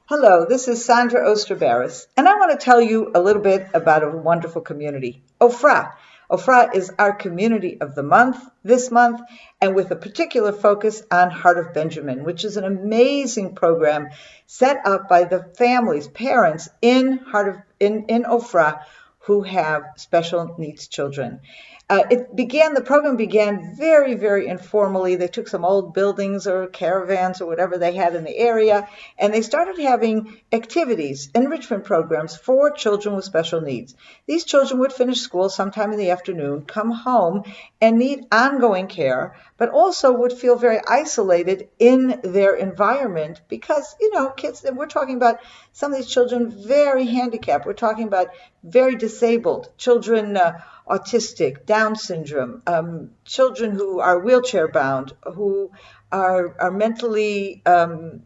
Hello, this is Sandra Osterbaris, and I want to tell you a little bit about a wonderful community, Ofra. Ofra is our community of the month this month, and with a particular focus on Heart of Benjamin, which is an amazing program set up by the families, parents in Ofra who have special needs children. The program began very, very informally. They took some old buildings or caravans or whatever they had in the area, and they started having activities, enrichment programs for children with special needs. These children would finish school sometime in the afternoon, come home, and need ongoing care, but also would feel very isolated in their environment because, kids, and we're talking about some of these children very handicapped. We're talking about very disabled children, autistic, Down syndrome, children who are wheelchair bound, who are mentally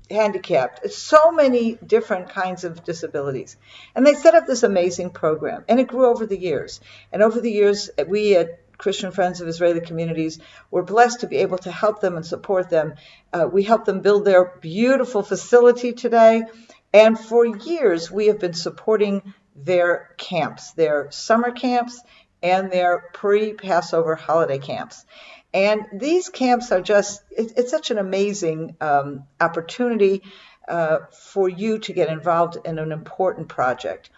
handicapped, so many different kinds of disabilities. And they set up this amazing program, and it grew over the years. And over the years, we at Christian Friends of Israeli Communities were blessed to be able to help them and support them. We helped them build their beautiful facility today. And for years, we have been supporting their camps, their summer camps, and their pre-Passover holiday camps. And these camps are it's such an amazing opportunity for you to get involved in an important project.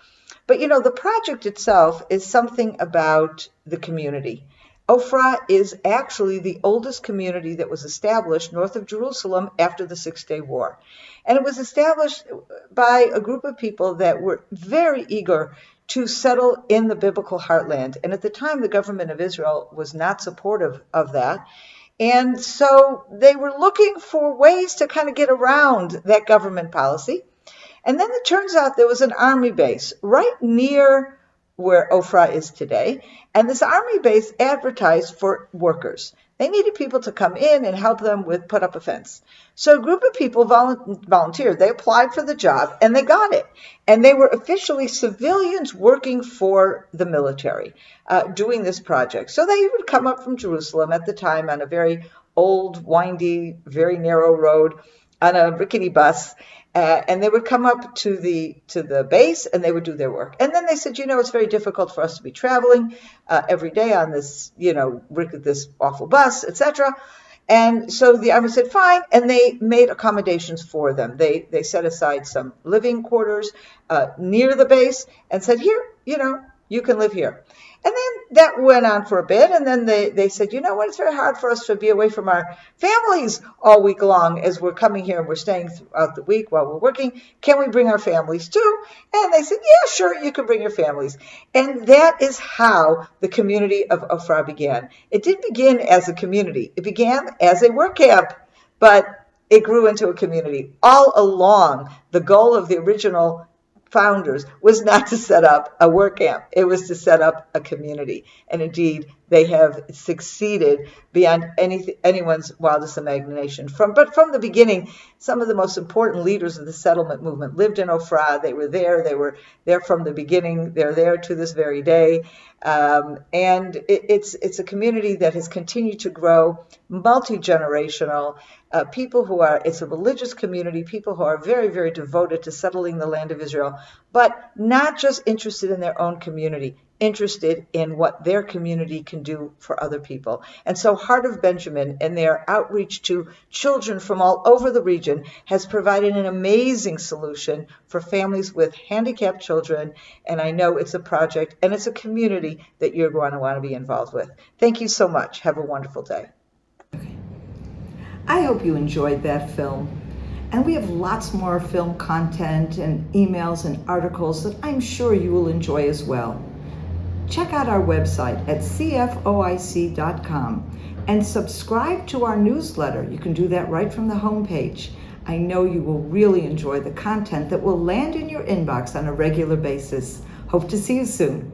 But the project itself is something about the community. Ofra is actually the oldest community that was established north of Jerusalem after the Six-Day War. And it was established by a group of people that were very eager to settle in the biblical heartland. And at the time, the government of Israel was not supportive of that. And so they were looking for ways to kind of get around that government policy. And then it turns out there was an army base right near where Ofra is today. And this army base advertised for workers. They needed people to come in and help them with put up a fence. So a group of people volunteered. They applied for the job and they got it. And they were officially civilians working for the military doing this project. So they would come up from Jerusalem at the time on a very old, windy, very narrow road on a rickety bus. And they would come up to the base and they would do their work. And then they said, it's very difficult for us to be traveling every day on this, this awful bus, etc. And so the army said, fine. And they made accommodations for them. They set aside some living quarters near the base and said, here, you can live here. And then that went on for a bit, and then they said, it's very hard for us to be away from our families all week long as we're coming here and we're staying throughout the week while we're working. Can we bring our families too? And they said, yeah, sure, you can bring your families. And that is how the community of Ofra began. It didn't begin as a community. It began as a work camp, but it grew into a community. All along, the goal of the original founders was not to set up a work camp. It was to set up a community. And indeed, they have succeeded beyond anyone's wildest imagination. But from the beginning, some of the most important leaders of the settlement movement lived in Ofra. They were there. They were there from the beginning. They're there to this very day. And it's a community that has continued to grow, multi-generational. It's a religious community, people who are very, very devoted to settling the land of Israel, but not just interested in their own community, interested in what their community can do for other people. And so Heart of Benjamin and their outreach to children from all over the region has provided an amazing solution for families with handicapped children. And I know it's a project and it's a community that you're going to want to be involved with. Thank you so much. Have a wonderful day. I hope you enjoyed that film. And we have lots more film content and emails and articles that I'm sure you will enjoy as well. Check out our website at CFOIC.com and subscribe to our newsletter. You can do that right from the homepage. I know you will really enjoy the content that will land in your inbox on a regular basis. Hope to see you soon.